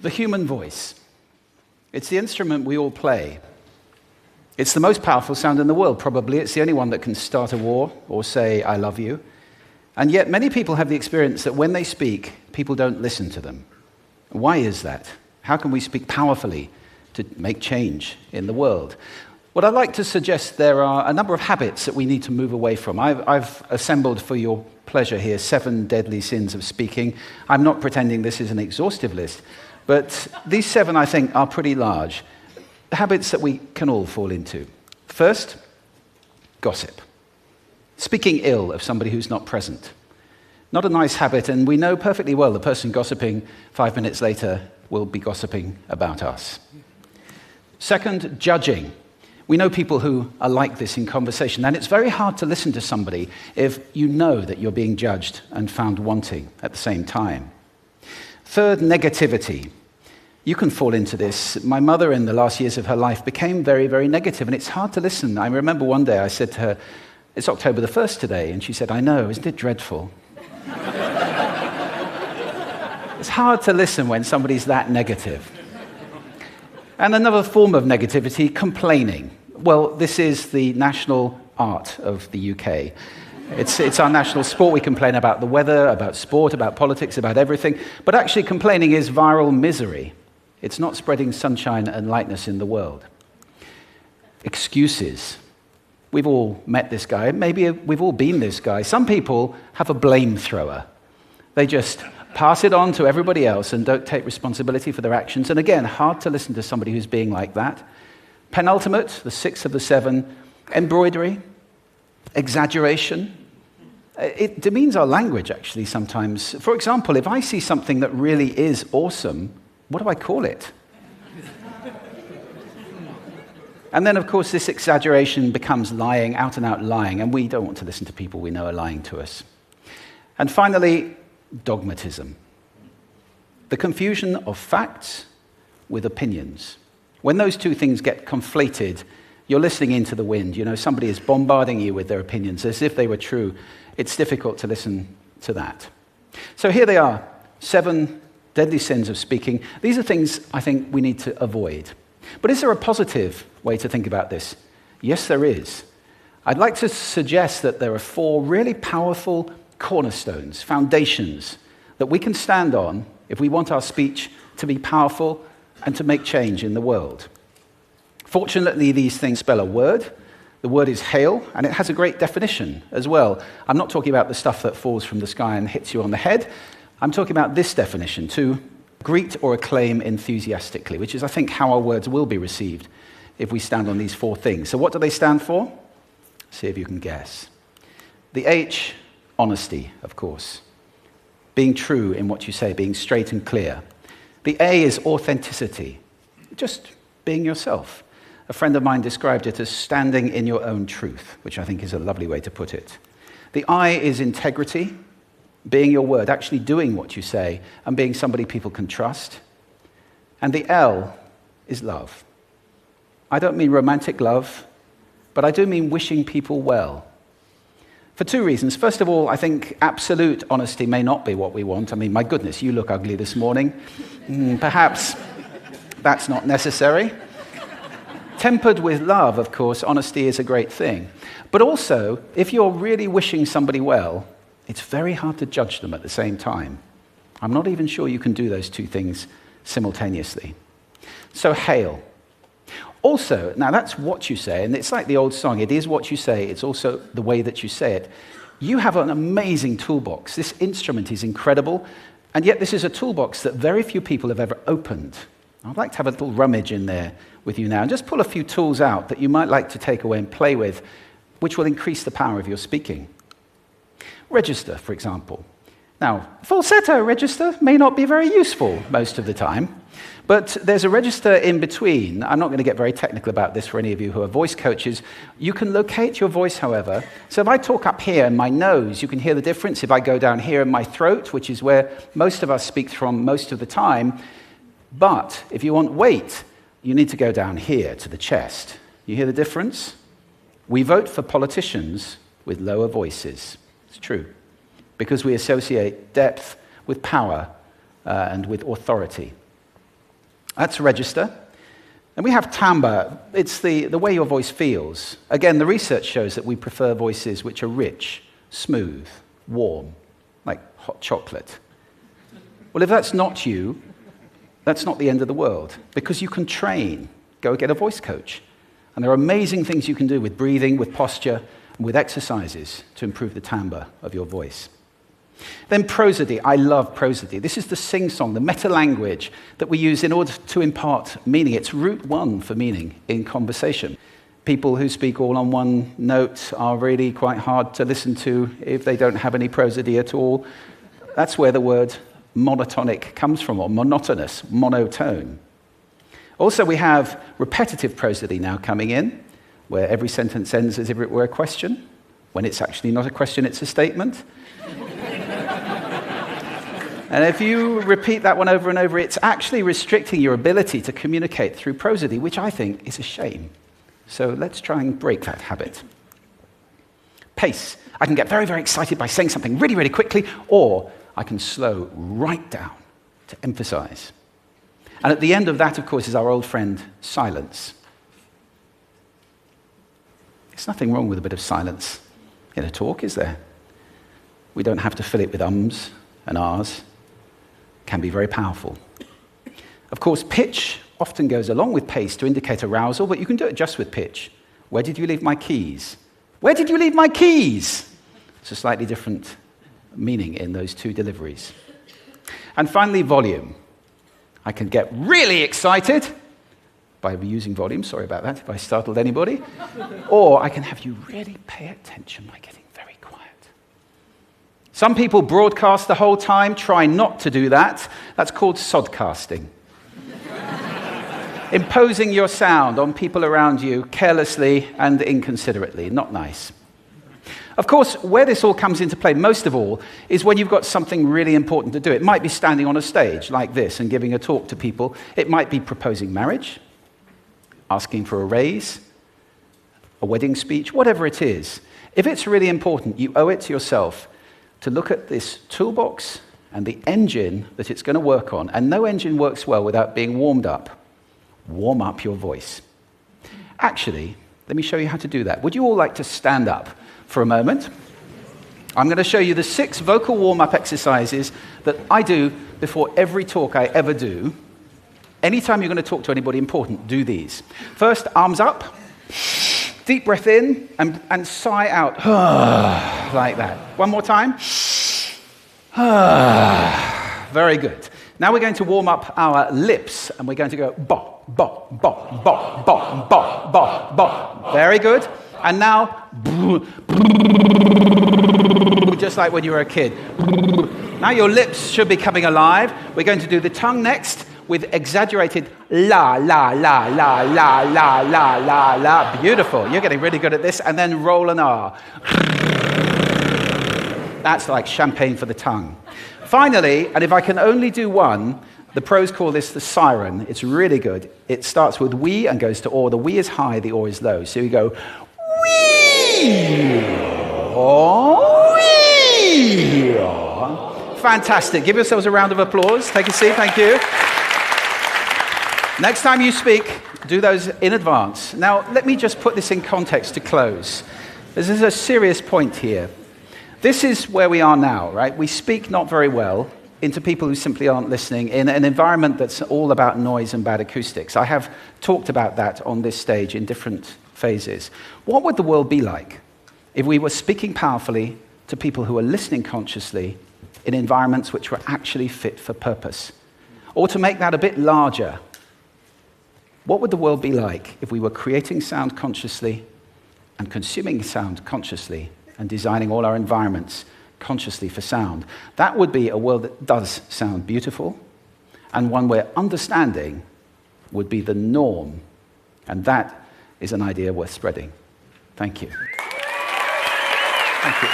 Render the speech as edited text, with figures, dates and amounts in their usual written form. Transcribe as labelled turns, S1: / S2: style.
S1: The human voice. It's the instrument we all play. It's the most powerful sound in the world, probably. It's the only one that can start a war or say, I love you. And yet many people have the experience that when they speak, people don't listen to them. Why is that? How can we speak powerfully to make change in the world? What I'd like to suggest, there are a number of habits that we need to move away from. I've assembled for your pleasure here 7 deadly sins of speaking. I'm not pretending this is an exhaustive list, but these 7, I think, are pretty large. Habits that we can all fall into. First, gossip. Speaking ill of somebody who's not present. Not a nice habit, and we know perfectly well the person gossiping 5 minutes later will be gossiping about us. Second, judging. We know people who are like this in conversation, and it's very hard to listen to somebody if you know that you're being judged and found wanting at the same time. Third, negativity. You can fall into this. My mother, in the last years of her life, became very, very negative, and it's hard to listen. I remember one day I said to her, it's October the 1st today, and she said, I know, isn't it dreadful? It's hard to listen when somebody's that negative. And another form of negativity, complaining. Well, this is the national art of the UK. It's our national sport. We complain about the weather, about sport, about politics, about everything. But actually, complaining is viral misery. It's not spreading sunshine and lightness in the world. Excuses. We've all met this guy. Maybe we've all been this guy. Some people have a blame thrower. They just pass it on to everybody else and don't take responsibility for their actions. And again, hard to listen to somebody who's being like that. Penultimate, the 6th of the 7, embroidery, exaggeration. It demeans our language, actually, sometimes. For example, if I see something that really is awesome, what do I call it? And then, of course, this exaggeration becomes lying, out-and-out lying, and we don't want to listen to people we know are lying to us. And finally, dogmatism. The confusion of facts with opinions. When those two things get conflated, you're listening into the wind. You know, somebody is bombarding you with their opinions as if they were true. It's difficult to listen to that. So here they are, 7 deadly sins of speaking. These are things I think we need to avoid. But is there a positive way to think about this? Yes, there is. I'd like to suggest that there are 4 really powerful cornerstones, foundations, that we can stand on if we want our speech to be powerful and to make change in the world. Fortunately, these things spell a word. The word is hail, and it has a great definition as well. I'm not talking about the stuff that falls from the sky and hits you on the head. I'm talking about this definition, to greet or acclaim enthusiastically, which is, I think, how our words will be received if we stand on these 4 things. So what do they stand for? See if you can guess. The H, honesty, of course. Being true in what you say, being straight and clear. The A is authenticity, just being yourself. A friend of mine described it as standing in your own truth, which I think is a lovely way to put it. The I is integrity, being your word, actually doing what you say, and being somebody people can trust. And the L is love. I don't mean romantic love, but I do mean wishing people well. For 2 reasons. First of all, I think absolute honesty may not be what we want. I mean, my goodness, you look ugly this morning. Perhaps that's not necessary. Tempered with love, of course, honesty is a great thing. But also, if you're really wishing somebody well, it's very hard to judge them at the same time. I'm not even sure you can do those 2 things simultaneously. So, hail. Also, now that's what you say, and it's like the old song, it is what you say, it's also the way that you say it. You have an amazing toolbox. This instrument is incredible, and yet this is a toolbox that very few people have ever opened. I'd like to have a little rummage in there with you now, and just pull a few tools out that you might like to take away and play with, which will increase the power of your speaking. Register, for example. Now, falsetto register may not be very useful most of the time, but there's a register in between. I'm not going to get very technical about this for any of you who are voice coaches. You can locate your voice, however. So if I talk up here in my nose, you can hear the difference. If I go down here in my throat, which is where most of us speak from most of the time, but if you want weight, you need to go down here to the chest. You hear the difference? We vote for politicians with lower voices. It's true, because we associate depth with power and with authority. That's register. And we have timbre. It's the way your voice feels. Again, the research shows that we prefer voices which are rich, smooth, warm, like hot chocolate. Well, if that's not you, that's not the end of the world, because you can train. Go get a voice coach. And there are amazing things you can do with breathing, with posture, and with exercises to improve the timbre of your voice. Then prosody. I love prosody. This is the sing-song, the meta-language that we use in order to impart meaning. It's route one for meaning in conversation. People who speak all on one note are really quite hard to listen to if they don't have any prosody at all. That's where the word monotonic comes from, or monotonous, monotone. Also, we have repetitive prosody now coming in, where every sentence ends as if it were a question, when it's actually not a question, it's a statement. And if you repeat that one over and over, it's actually restricting your ability to communicate through prosody, which I think is a shame. So let's try and break that habit. Pace. I can get very, very excited by saying something really, really quickly, or I can slow right down to emphasize. And at the end of that, of course, is our old friend, silence. There's nothing wrong with a bit of silence in a talk, is there? We don't have to fill it with ums and ahs. It can be very powerful. Of course, pitch often goes along with pace to indicate arousal, but you can do it just with pitch. Where did you leave my keys? Where did you leave my keys? It's a slightly different meaning in those two deliveries. And finally, volume. I can get really excited by using volume, sorry about that if I startled anybody, or I can have you really pay attention by getting very quiet. Some people broadcast the whole time. Try not to do that. That's called sodcasting. Imposing your sound on people around you carelessly and inconsiderately. Not nice. Of course, where this all comes into play, most of all, is when you've got something really important to do. It might be standing on a stage like this and giving a talk to people. It might be proposing marriage, asking for a raise, a wedding speech, whatever it is. If it's really important, you owe it to yourself to look at this toolbox and the engine that it's going to work on. And no engine works well without being warmed up. Warm up your voice. Actually, let me show you how to do that. Would you all like to stand up for a moment? I'm going to show you the 6 vocal warm-up exercises that I do before every talk I ever do. Anytime you're going to talk to anybody important, do these. First, arms up. Deep breath in and sigh out. Like that. One more time. Very good. Now we're going to warm up our lips, and we're going to go bop, bop, bop, bop, bop, bop, bop, bop. Very good. And now, just like when you were a kid. Now your lips should be coming alive. We're going to do the tongue next with exaggerated la, la, la, la, la, la, la, la, la. Beautiful. You're getting really good at this. And then roll an R. That's like champagne for the tongue. Finally, and if I can only do one, the pros call this the siren. It's really good. It starts with we and goes to or. The we is high, the or is low. So you go wee, oh, wee. Fantastic. Give yourselves a round of applause. Take a seat. Thank you. Next time you speak, do those in advance. Now, let me just put this in context to close. This is a serious point here. This is where we are now, right? We speak not very well into people who simply aren't listening in an environment that's all about noise and bad acoustics. I have talked about that on this stage in different phases. What would the world be like if we were speaking powerfully to people who are listening consciously in environments which were actually fit for purpose? Or to make that a bit larger, what would the world be like if we were creating sound consciously and consuming sound consciously and designing all our environments consciously for sound? That would be a world that does sound beautiful, and one where understanding would be the norm. And that is an idea worth spreading. Thank you. Thank you.